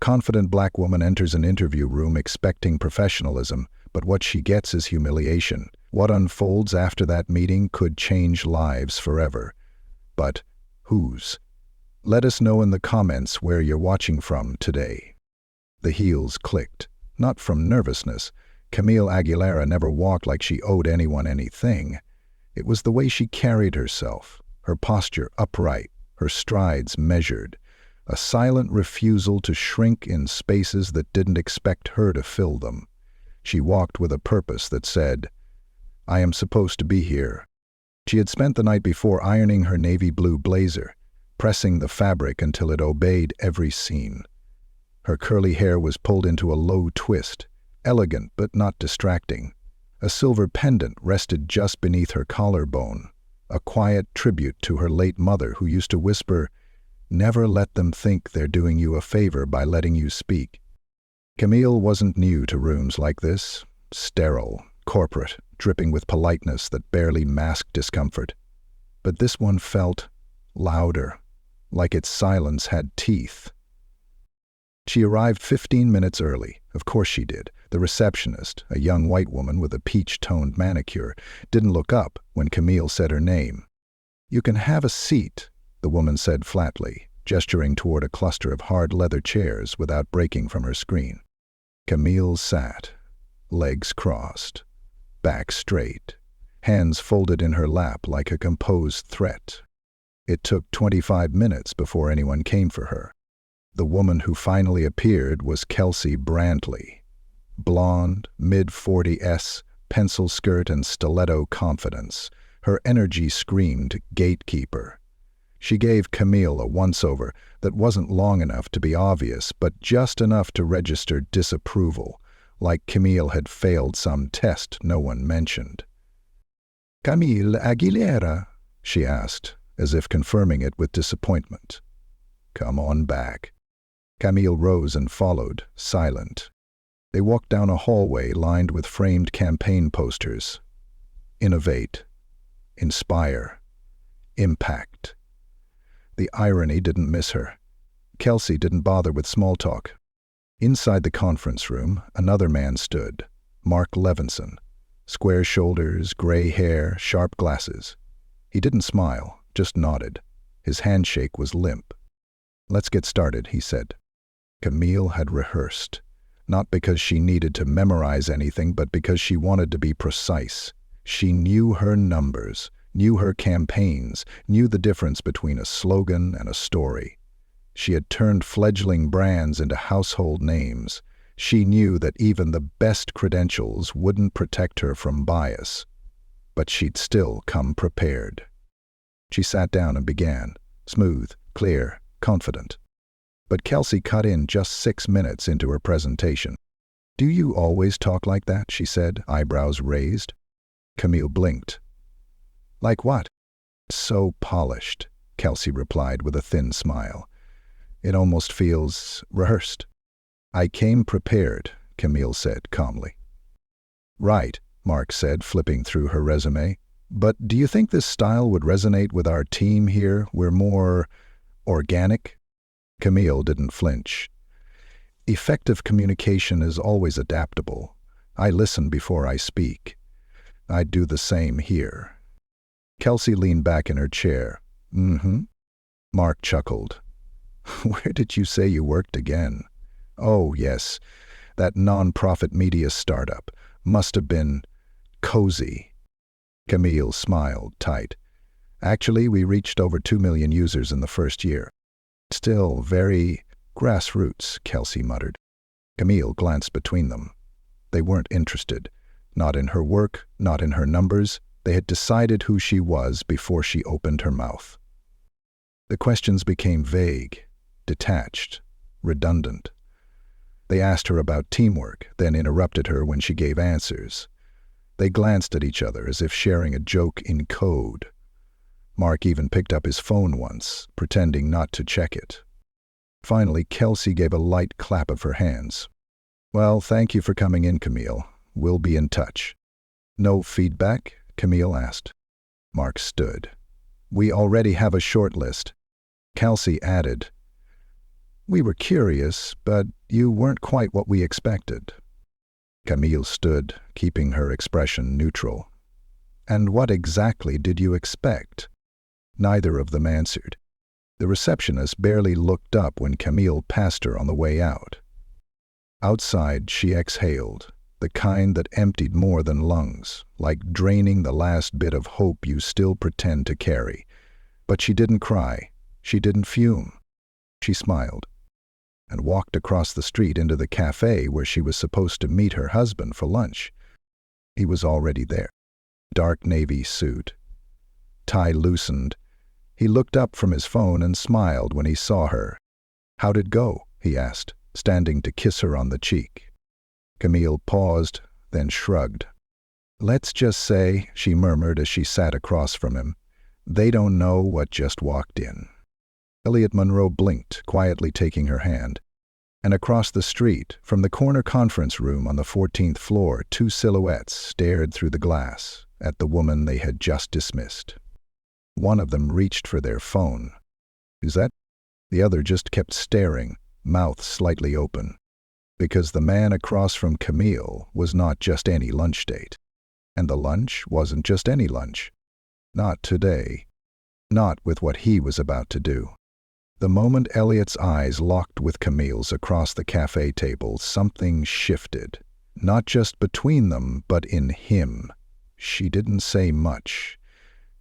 confident black woman enters an interview room expecting professionalism, but what she gets is humiliation. What unfolds after that meeting could change lives forever. But whose? Let us know in the comments where you're watching from today. The heels clicked, not from nervousness. Camille Aguilera never walked like she owed anyone anything. It was the way she carried herself, her posture upright, her strides measured, a silent refusal to shrink in spaces that didn't expect her to fill them. She walked with a purpose that said, "I am supposed to be here." She had spent the night before ironing her navy blue blazer, pressing the fabric until it obeyed every scene. Her curly hair was pulled into a low twist, elegant but not distracting. A silver pendant rested just beneath her collarbone, a quiet tribute to her late mother who used to whisper, "Never let them think they're doing you a favor by letting you speak." Camille wasn't new to rooms like this, sterile, corporate, dripping with politeness that barely masked discomfort. But this one felt louder, like its silence had teeth. She arrived 15 minutes early. Of course she did. The receptionist, a young white woman with a peach-toned manicure, didn't look up when Camille said her name. "You can have a seat," the woman said flatly, gesturing toward a cluster of hard leather chairs without breaking from her screen. Camille sat, legs crossed, back straight, hands folded in her lap like a composed threat. It took 25 minutes before anyone came for her. The woman who finally appeared was Kelsey Brantley. Blonde, mid-40s, pencil skirt and stiletto confidence. Her energy screamed gatekeeper. She gave Camille a once-over that wasn't long enough to be obvious, but just enough to register disapproval, like Camille had failed some test no one mentioned. "Camille Aguilera?" she asked, as if confirming it with disappointment. "Come on back." Camille rose and followed, silent. They walked down a hallway lined with framed campaign posters. Innovate. Inspire. Impact. The irony didn't miss her. Kelsey didn't bother with small talk. Inside the conference room, another man stood, Mark Levinson. Square shoulders, gray hair, sharp glasses. He didn't smile, just nodded. His handshake was limp. "Let's get started," he said. Camille had rehearsed, not because she needed to memorize anything, but because she wanted to be precise. She knew her numbers, knew her campaigns, knew the difference between a slogan and a story. She had turned fledgling brands into household names. She knew that even the best credentials wouldn't protect her from bias. But she'd still come prepared. She sat down and began, smooth, clear, confident. But Kelsey cut in just 6 minutes into her presentation. "Do you always talk like that?" she said, eyebrows raised. Camille blinked. "Like what?" "So polished," Kelsey replied with a thin smile. "It almost feels rehearsed." "I came prepared," Camille said calmly. "Right," Mark said, flipping through her resume. "But do you think this style would resonate with our team here? We're more organic?" Camille didn't flinch. "Effective communication is always adaptable. I listen before I speak. I'd do the same here." Kelsey leaned back in her chair. "Mm-hmm." Mark chuckled. "Where did you say you worked again?" "Oh, yes, that non-profit media startup. Must have been cozy." Camille smiled tight. "Actually, we reached over 2 million users in the first year." "Still very grassroots," Kelsey muttered. Camille glanced between them. They weren't interested. Not in her work, not in her numbers. They had decided who she was before she opened her mouth. The questions became vague, detached, redundant. They asked her about teamwork, then interrupted her when she gave answers. They glanced at each other as if sharing a joke in code. Mark even picked up his phone once, pretending not to check it. Finally, Kelsey gave a light clap of her hands. "Well, thank you for coming in, Camille. We'll be in touch." "No feedback?" Camille asked. Mark stood. "We already have a short list." Kelsey added, We were curious, but you weren't quite what we expected. Camille stood, keeping her expression neutral. And what exactly did you expect? Neither of them answered. The receptionist barely looked up when Camille passed her on the way out. Outside, she exhaled, the kind that emptied more than lungs, like draining the last bit of hope you still pretend to carry. But she didn't cry. She didn't fume. She smiled and walked across the street into the cafe where she was supposed to meet her husband for lunch. He was already there. Dark navy suit. Tie loosened. He looked up from his phone and smiled when he saw her. "How'd it go?" he asked, standing to kiss her on the cheek. Camille paused, then shrugged. "Let's just say," she murmured as she sat across from him, "they don't know what just walked in." Elliot Monroe blinked, quietly taking her hand. And across the street, from the corner conference room on the 14th floor, two silhouettes stared through the glass at the woman they had just dismissed. One of them reached for their phone. "Is that?" The other just kept staring, mouth slightly open. Because the man across from Camille was not just any lunch date. And the lunch wasn't just any lunch. Not today. Not with what he was about to do. The moment Elliot's eyes locked with Camille's across the cafe table, something shifted. Not just between them, but in him. She didn't say much.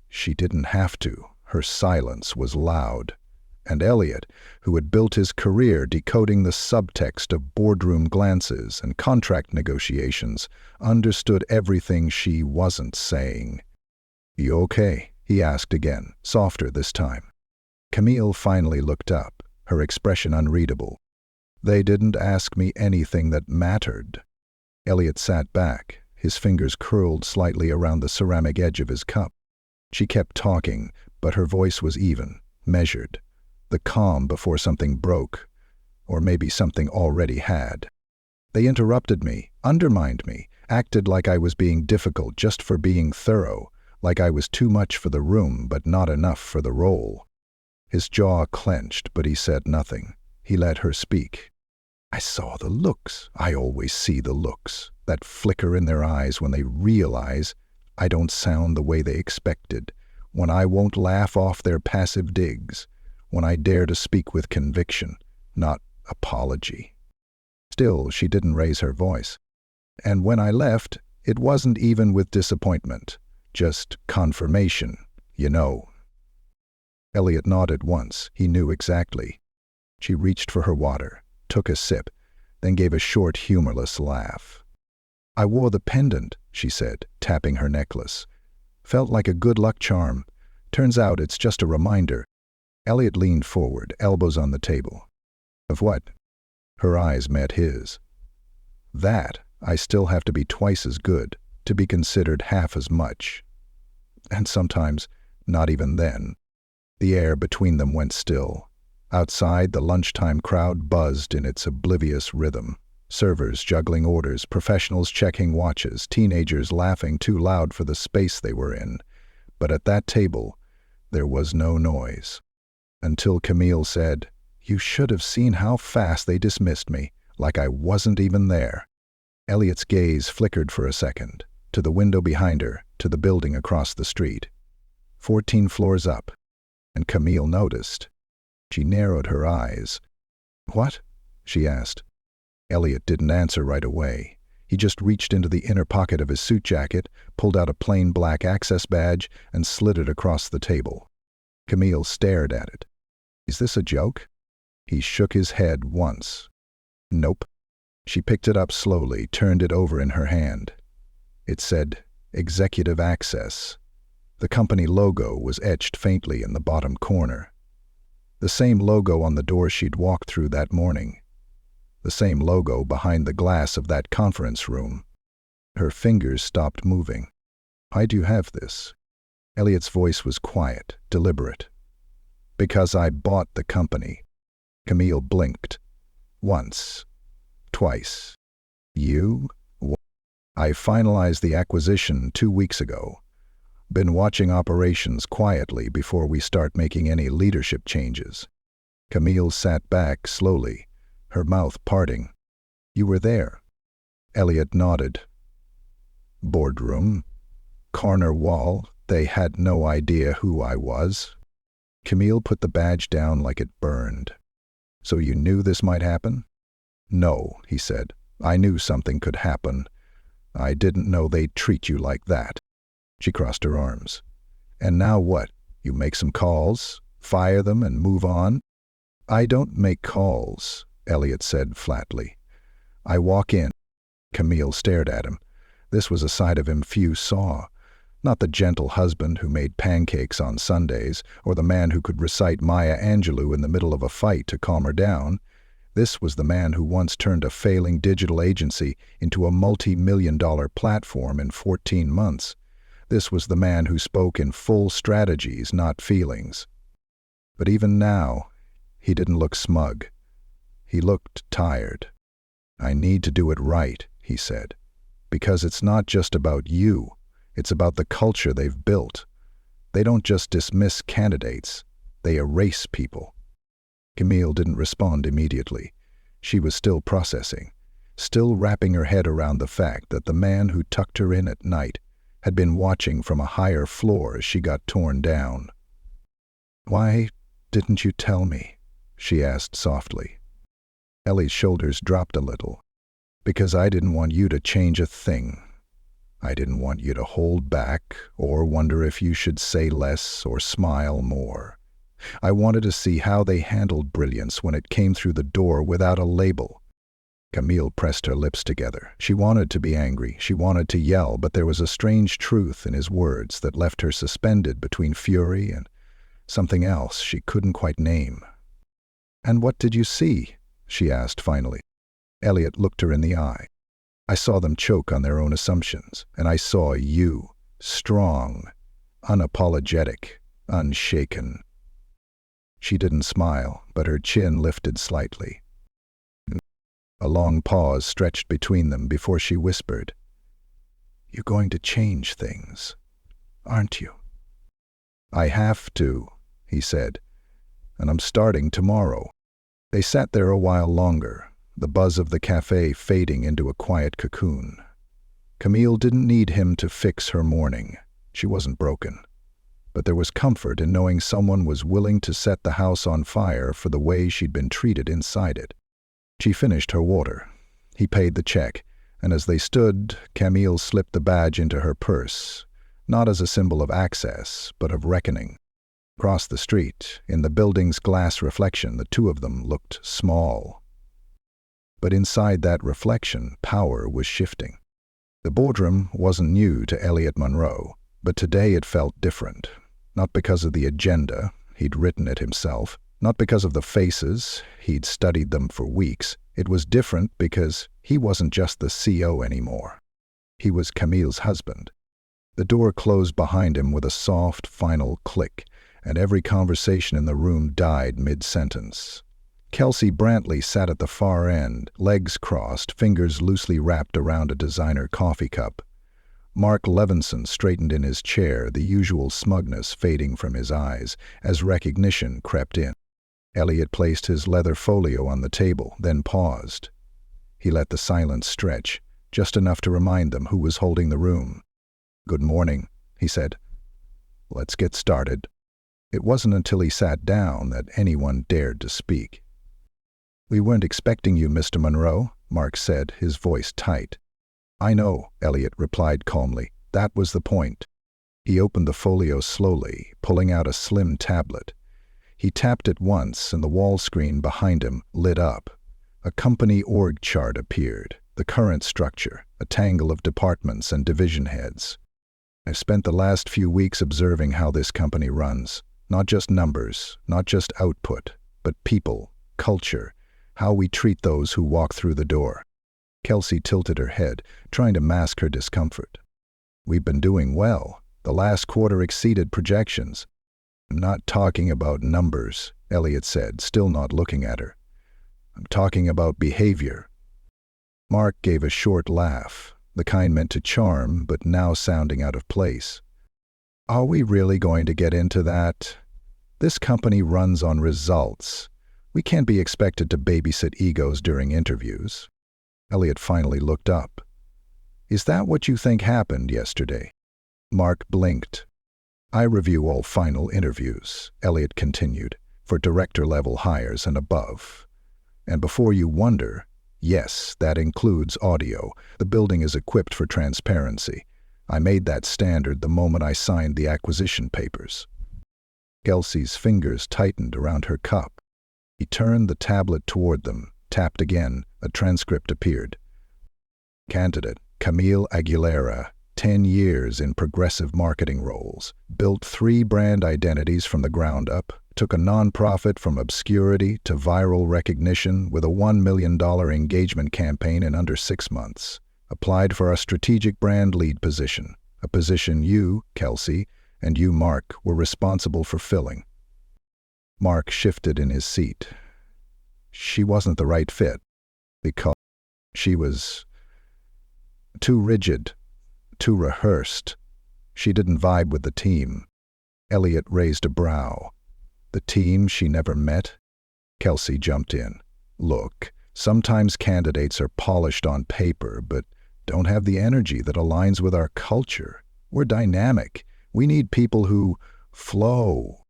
She didn't have to. Her silence was loud. And Elliot, who had built his career decoding the subtext of boardroom glances and contract negotiations, understood everything she wasn't saying. "You okay?" he asked again, softer this time. Camille finally looked up, her expression unreadable. "They didn't ask me anything that mattered." Elliot sat back, his fingers curled slightly around the ceramic edge of his cup. She kept talking, but her voice was even, measured. The calm before something broke, or maybe something already had. "They interrupted me, undermined me, acted like I was being difficult just for being thorough, like I was too much for the room but not enough for the role." His jaw clenched, but he said nothing. He let her speak. "I saw the looks. I always see the looks. That flicker in their eyes when they realize I don't sound the way they expected, when I won't laugh off their passive digs, when I dare to speak with conviction, not apology." Still, she didn't raise her voice. "And when I left, it wasn't even with disappointment, just confirmation, you know." Elliot nodded once. He knew exactly. She reached for her water, took a sip, then gave a short, humorless laugh. "I wore the pendant," she said, tapping her necklace. "Felt like a good luck charm. Turns out it's just a reminder." Elliot leaned forward, elbows on the table. "Of what?" Her eyes met his. "That I still have to be twice as good, to be considered half as much. And sometimes, not even then." The air between them went still. Outside, the lunchtime crowd buzzed in its oblivious rhythm. Servers juggling orders, professionals checking watches, teenagers laughing too loud for the space they were in. But at that table, there was no noise. Until Camille said, "You should have seen how fast they dismissed me, like I wasn't even there." Elliot's gaze flickered for a second, to the window behind her, to the building across the street. 14 floors up. And Camille noticed. She narrowed her eyes. "What?" she asked. Elliot didn't answer right away. He just reached into the inner pocket of his suit jacket, pulled out a plain black access badge, and slid it across the table. Camille stared at it. "Is this a joke?" He shook his head once. "Nope." She picked it up slowly, turned it over in her hand. It said, "Executive Access." The company logo was etched faintly in the bottom corner. The same logo on the door she'd walked through that morning. The same logo behind the glass of that conference room. Her fingers stopped moving. "Why do you have this?" Elliot's voice was quiet, deliberate. "Because I bought the company." Camille blinked. "Once. Twice. You? I finalized the acquisition 2 weeks ago. Been watching operations quietly before we start making any leadership changes." Camille sat back slowly, her mouth parting. "You were there." Elliot nodded. "Boardroom. Corner wall. They had no idea who I was." Camille put the badge down like it burned. "So you knew this might happen?" "No," he said. "I knew something could happen. I didn't know they'd treat you like that." She crossed her arms. "And now what? You make some calls, fire them, and move on?" "I don't make calls," Elliot said flatly. "I walk in." Camille stared at him. This was a side of him few saw. Not the gentle husband who made pancakes on Sundays, or the man who could recite Maya Angelou in the middle of a fight to calm her down. This was the man who once turned a failing digital agency into a multi-million-dollar platform in 14 months. This was the man who spoke in full strategies, not feelings. But even now, he didn't look smug. He looked tired. "I need to do it right," he said. "Because it's not just about you. It's about the culture they've built. They don't just dismiss candidates. They erase people." Camille didn't respond immediately. She was still processing, still wrapping her head around the fact that the man who tucked her in at night had been watching from a higher floor as she got torn down. "Why didn't you tell me?" she asked softly. Ellie's shoulders dropped a little. "Because I didn't want you to change a thing. I didn't want you to hold back or wonder if you should say less or smile more. I wanted to see how they handled brilliance when it came through the door without a label." Camille pressed her lips together. She wanted to be angry. She wanted to yell, but there was a strange truth in his words that left her suspended between fury and something else she couldn't quite name. "And what did you see?" she asked finally. Elliot looked her in the eye. "I saw them choke on their own assumptions, and I saw you, strong, unapologetic, unshaken." She didn't smile, but her chin lifted slightly. A long pause stretched between them before she whispered, "You're going to change things, aren't you?" "I have to," he said, "and I'm starting tomorrow." They sat there a while longer, the buzz of the cafe fading into a quiet cocoon. Camille didn't need him to fix her morning. She wasn't broken. But there was comfort in knowing someone was willing to set the house on fire for the way she'd been treated inside it. She finished her water. He paid the check, and as they stood, Camille slipped the badge into her purse, not as a symbol of access, but of reckoning. Across the street, in the building's glass reflection, the two of them looked small. But inside that reflection, power was shifting. The boardroom wasn't new to Elliot Monroe, but today it felt different. Not because of the agenda, he'd written it himself. Not because of the faces, he'd studied them for weeks. It was different because he wasn't just the CO anymore. He was Camille's husband. The door closed behind him with a soft, final click, and every conversation in the room died mid-sentence. Kelsey Brantley sat at the far end, legs crossed, fingers loosely wrapped around a designer coffee cup. Mark Levinson straightened in his chair, the usual smugness fading from his eyes, as recognition crept in. Elliot placed his leather folio on the table, then paused. He let the silence stretch, just enough to remind them who was holding the room. "Good morning," he said. "Let's get started." It wasn't until he sat down that anyone dared to speak. "We weren't expecting you, Mr. Monroe," Mark said, his voice tight. "I know," Elliot replied calmly. "That was the point." He opened the folio slowly, pulling out a slim tablet. He tapped it once, and the wall screen behind him lit up. A company org chart appeared, the current structure, a tangle of departments and division heads. "I've spent the last few weeks observing how this company runs. Not just numbers, not just output, but people, culture, how we treat those who walk through the door." Kelsey tilted her head, trying to mask her discomfort. "We've been doing well. The last quarter exceeded projections." "I'm not talking about numbers," Elliot said, still not looking at her. "I'm talking about behavior." Mark gave a short laugh, the kind meant to charm, but now sounding out of place. "Are we really going to get into that? This company runs on results. We can't be expected to babysit egos during interviews. Elliot finally looked up. Is that what you think happened yesterday? Mark blinked. I review all final interviews, Elliot continued, for director-level hires and above. And before you wonder, yes, that includes audio. The building is equipped for transparency. I made that standard the moment I signed the acquisition papers. Kelsey's fingers tightened around her cup. He turned the tablet toward them, tapped again. A transcript appeared. Candidate Camille Aguilera, 10 years in progressive marketing roles, built 3 brand identities from the ground up, took a nonprofit from obscurity to viral recognition with a $1 million engagement campaign in under 6 months. Applied for a strategic brand lead position, a position you, Kelsey, and you, Mark, were responsible for filling. Mark shifted in his seat. She wasn't the right fit, because she was too rigid, too rehearsed. She didn't vibe with the team. Elliot raised a brow. The team she never met? Kelsey jumped in. Look, sometimes candidates are polished on paper, but don't have the energy that aligns with our culture. We're dynamic. We need people who flow.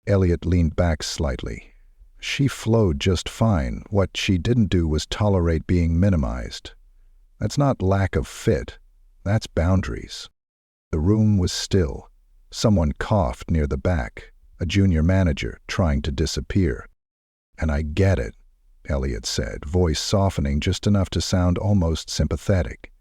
Elliot leaned back slightly. She flowed just fine. What she didn't do was tolerate being minimized. That's not lack of fit. That's boundaries. The room was still. Someone coughed near the back, a junior manager trying to disappear. And I get it, Elliot said, voice softening just enough to sound almost sympathetic.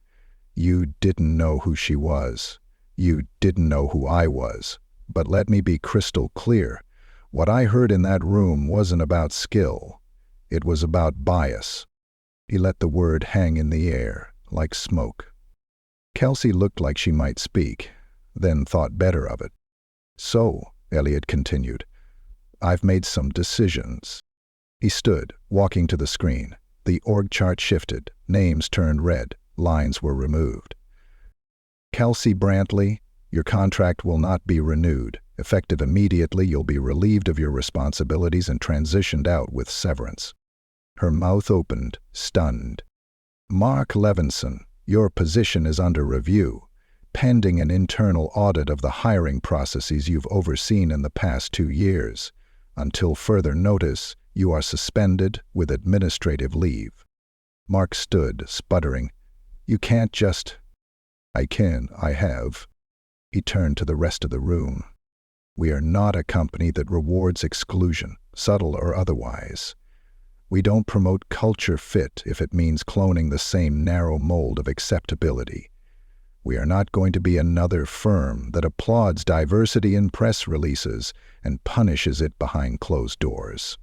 You didn't know who she was. You didn't know who I was. But let me be crystal clear. What I heard in that room wasn't about skill. It was about bias. He let the word hang in the air, like smoke. Kelsey looked like she might speak, then thought better of it. So, Elliot continued, I've made some decisions. He stood, walking to the screen. The org chart shifted, names turned red, lines were removed. Kelsey Brantley, your contract will not be renewed. Effective immediately, you'll be relieved of your responsibilities and transitioned out with severance. Her mouth opened, stunned. Mark Levinson, your position is under review, pending an internal audit of the hiring processes you've overseen in the past 2 years. Until further notice, you are suspended with administrative leave. Mark stood, sputtering. You can't just... I can, I have. He turned to the rest of the room. We are not a company that rewards exclusion, subtle or otherwise. We don't promote culture fit if it means cloning the same narrow mold of acceptability. We are not going to be another firm that applauds diversity in press releases and punishes it behind closed doors.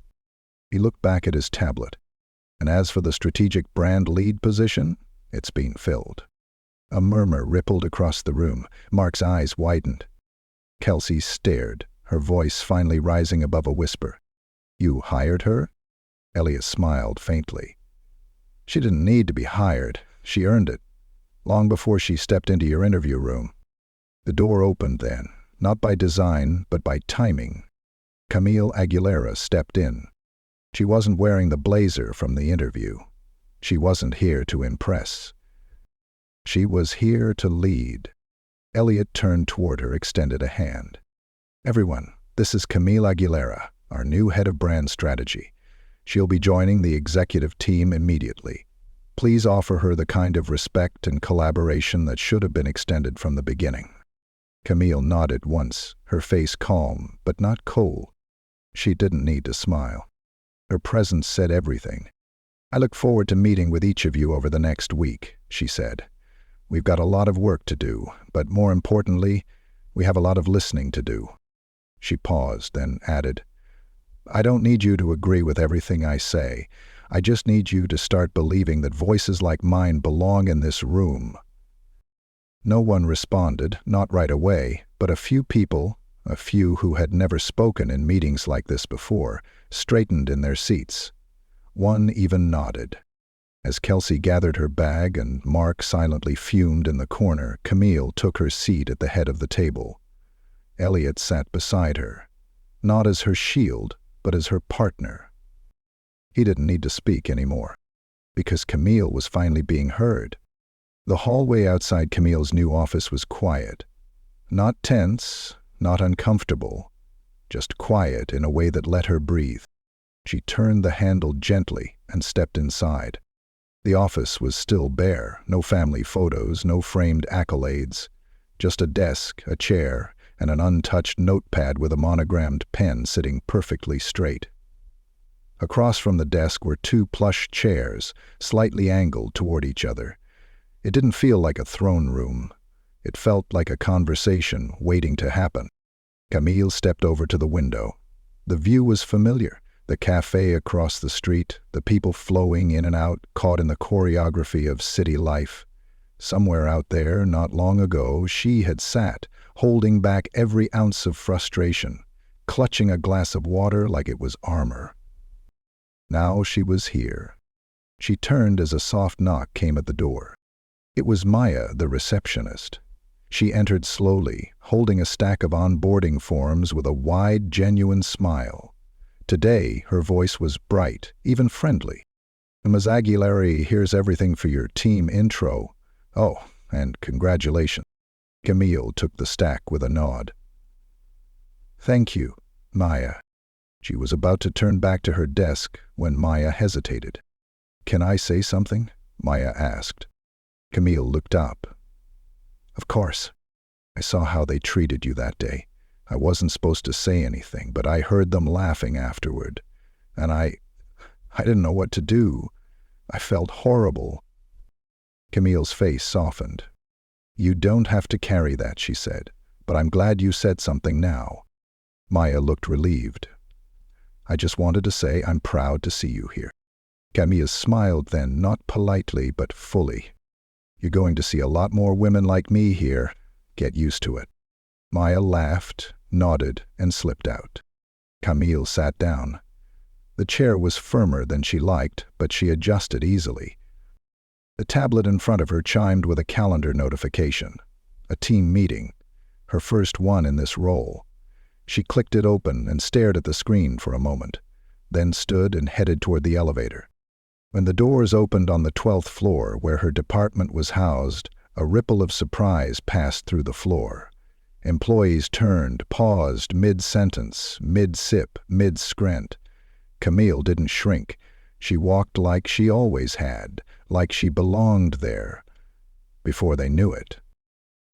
He looked back at his tablet. And as for the strategic brand lead position, it's been filled. A murmur rippled across the room. Mark's eyes widened. Kelsey stared, her voice finally rising above a whisper. You hired her? Elliot smiled faintly. She didn't need to be hired. She earned it. Long before she stepped into your interview room. The door opened then, not by design, but by timing. Camille Aguilera stepped in. She wasn't wearing the blazer from the interview. She wasn't here to impress. She was here to lead. Elliot turned toward her, extended a hand. Everyone, this is Camille Aguilera, our new head of brand strategy. She'll be joining the executive team immediately. Please offer her the kind of respect and collaboration that should have been extended from the beginning. Camille nodded once, her face calm, but not cold. She didn't need to smile. Her presence said everything. I look forward to meeting with each of you over the next week, she said. We've got a lot of work to do, but more importantly, we have a lot of listening to do. She paused, then added, I don't need you to agree with everything I say. I just need you to start believing that voices like mine belong in this room. No one responded, not right away, but a few people, a few who had never spoken in meetings like this before, straightened in their seats. One even nodded. As Kelsey gathered her bag and Mark silently fumed in the corner, Camille took her seat at the head of the table. Elliot sat beside her, not as her shield, but as her partner. He didn't need to speak anymore, because Camille was finally being heard. The hallway outside Camille's new office was quiet. Not tense, not uncomfortable, just quiet in a way that let her breathe. She turned the handle gently and stepped inside. The office was still bare, no family photos, no framed accolades, just a desk, a chair, and an untouched notepad with a monogrammed pen sitting perfectly straight. Across from the desk were two plush chairs, slightly angled toward each other. It didn't feel like a throne room. It felt like a conversation waiting to happen. Camille stepped over to the window. The view was familiar. The cafe across the street, the people flowing in and out, caught in the choreography of city life. Somewhere out there, not long ago, she had sat, holding back every ounce of frustration, clutching a glass of water like it was armor. Now she was here. She turned as a soft knock came at the door. It was Maya, the receptionist. She entered slowly, holding a stack of onboarding forms with a wide, genuine smile. Today, her voice was bright, even friendly. "Ms. Aguilera, here's everything for your team intro. Oh, and congratulations." Camille took the stack with a nod. "Thank you, Maya." She was about to turn back to her desk when Maya hesitated. "Can I say something?" Maya asked. Camille looked up. "Of course. I saw how they treated you that day. I wasn't supposed to say anything, but I heard them laughing afterward. And I didn't know what to do. I felt horrible." Camille's face softened. "You don't have to carry that," she said, "but I'm glad you said something now." Maya looked relieved. "I just wanted to say I'm proud to see you here." Camille smiled then, not politely, but fully. "You're going to see a lot more women like me here. Get used to it." Maya laughed, nodded, and slipped out. Camille sat down. The chair was firmer than she liked, but she adjusted easily. The tablet in front of her chimed with a calendar notification. A team meeting. Her first one in this role. She clicked it open and stared at the screen for a moment, then stood and headed toward the elevator. When the doors opened on the 12th floor, where her department was housed, a ripple of surprise passed through the floor. Employees turned, paused, mid-sentence, mid-sip, mid-scrent. Camille didn't shrink. She walked like she always had, like she belonged there. Before they knew it.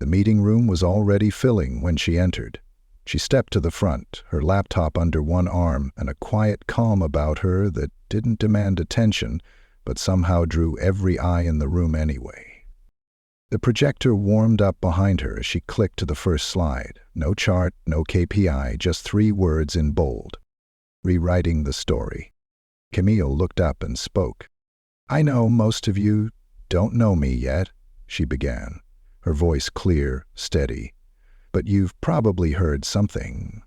The meeting room was already filling when she entered. She stepped to the front, her laptop under one arm, and a quiet calm about her that didn't demand attention, but somehow drew every eye in the room anyway. The projector warmed up behind her as she clicked to the first slide. No chart, no KPI, just 3 words in bold. Rewriting the story. Camille looked up and spoke. "I know most of you don't know me yet," she began, her voice clear, steady. "But you've probably heard something.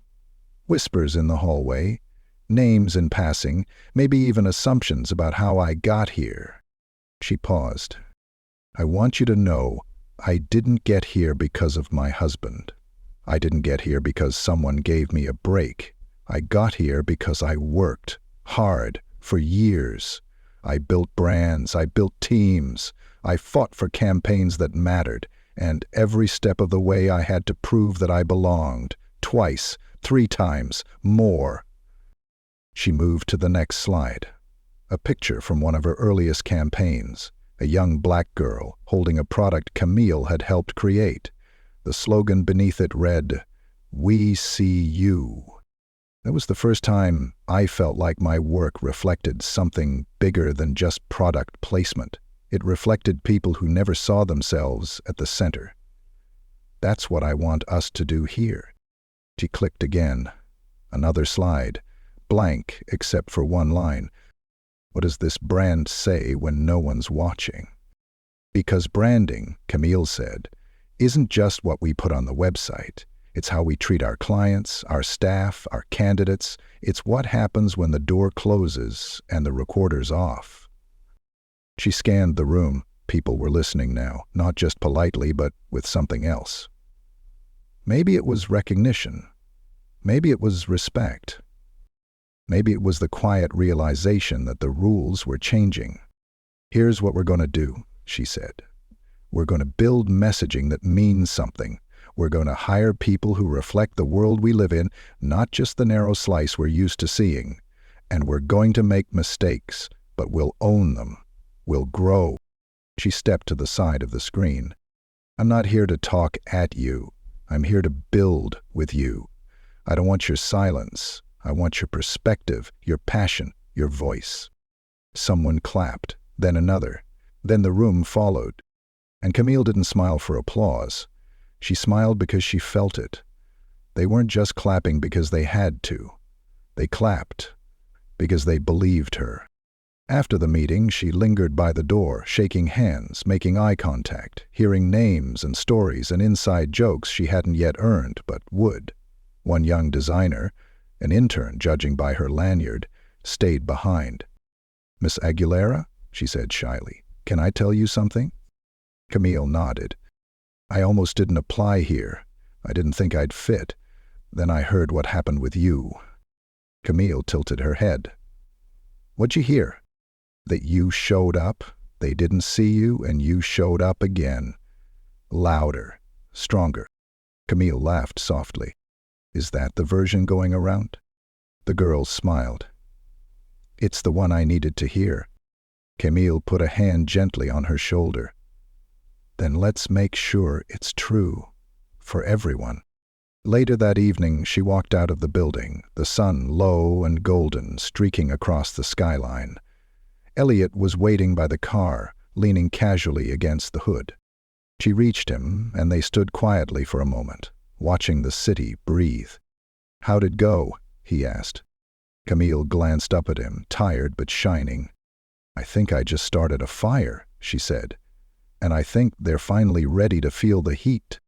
Whispers in the hallway, names in passing, maybe even assumptions about how I got here." She paused. "I want you to know I didn't get here because of my husband. I didn't get here because someone gave me a break. I got here because I worked hard for years. I built brands, I built teams, I fought for campaigns that mattered, and every step of the way I had to prove that I belonged. Twice, 3 times, more." She moved to the next slide. A picture from one of her earliest campaigns. A young black girl holding a product Camille had helped create. The slogan beneath it read, "We see you." That was the first time I felt like my work reflected something bigger than just product placement. It reflected people who never saw themselves at the center. That's what I want us to do here. She clicked again. Another slide. Blank except for one line. What does this brand say when no one's watching? Because branding, Camille said, isn't just what we put on the website. It's how we treat our clients, our staff, our candidates. It's what happens when the door closes and the recorder's off. She scanned the room. People were listening now, not just politely, but with something else. Maybe it was recognition. Maybe it was respect. Maybe it was the quiet realization that the rules were changing. "Here's what we're going to do," she said. "We're going to build messaging that means something. We're going to hire people who reflect the world we live in, not just the narrow slice we're used to seeing. And we're going to make mistakes, but we'll own them. We'll grow." She stepped to the side of the screen. "I'm not here to talk at you. I'm here to build with you. I don't want your silence. I want your perspective, your passion, your voice." Someone clapped, then another. Then the room followed. And Camille didn't smile for applause. She smiled because she felt it. They weren't just clapping because they had to. They clapped because they believed her. After the meeting, she lingered by the door, shaking hands, making eye contact, hearing names and stories and inside jokes she hadn't yet earned but would. One young designer, an intern judging by her lanyard, stayed behind. "Miss Aguilera," she said shyly, "can I tell you something?" Camille nodded. "I almost didn't apply here. I didn't think I'd fit. Then I heard what happened with you." Camille tilted her head. "What'd you hear?" "That you showed up. They didn't see you, and you showed up again. Louder, stronger." Camille laughed softly. "Is that the version going around?" The girl smiled. "It's the one I needed to hear." Camille put a hand gently on her shoulder. "Then let's make sure it's true. For everyone." Later that evening, she walked out of the building, the sun low and golden streaking across the skyline. Elliot was waiting by the car, leaning casually against the hood. She reached him, and they stood quietly for a moment, watching the city breathe. "How'd it go?" he asked. Camille glanced up at him, tired but shining. "I think I just started a fire," she said. "And I think they're finally ready to feel the heat."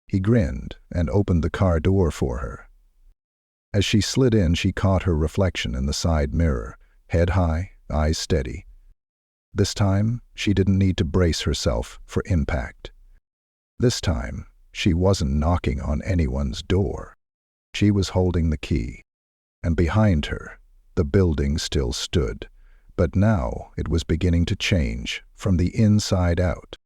He grinned and opened the car door for her. As she slid in, she caught her reflection in the side mirror, head high, eyes steady. This time, she didn't need to brace herself for impact. This time, she wasn't knocking on anyone's door. She was holding the key. And behind her, the building still stood. But now it was beginning to change, from the inside out.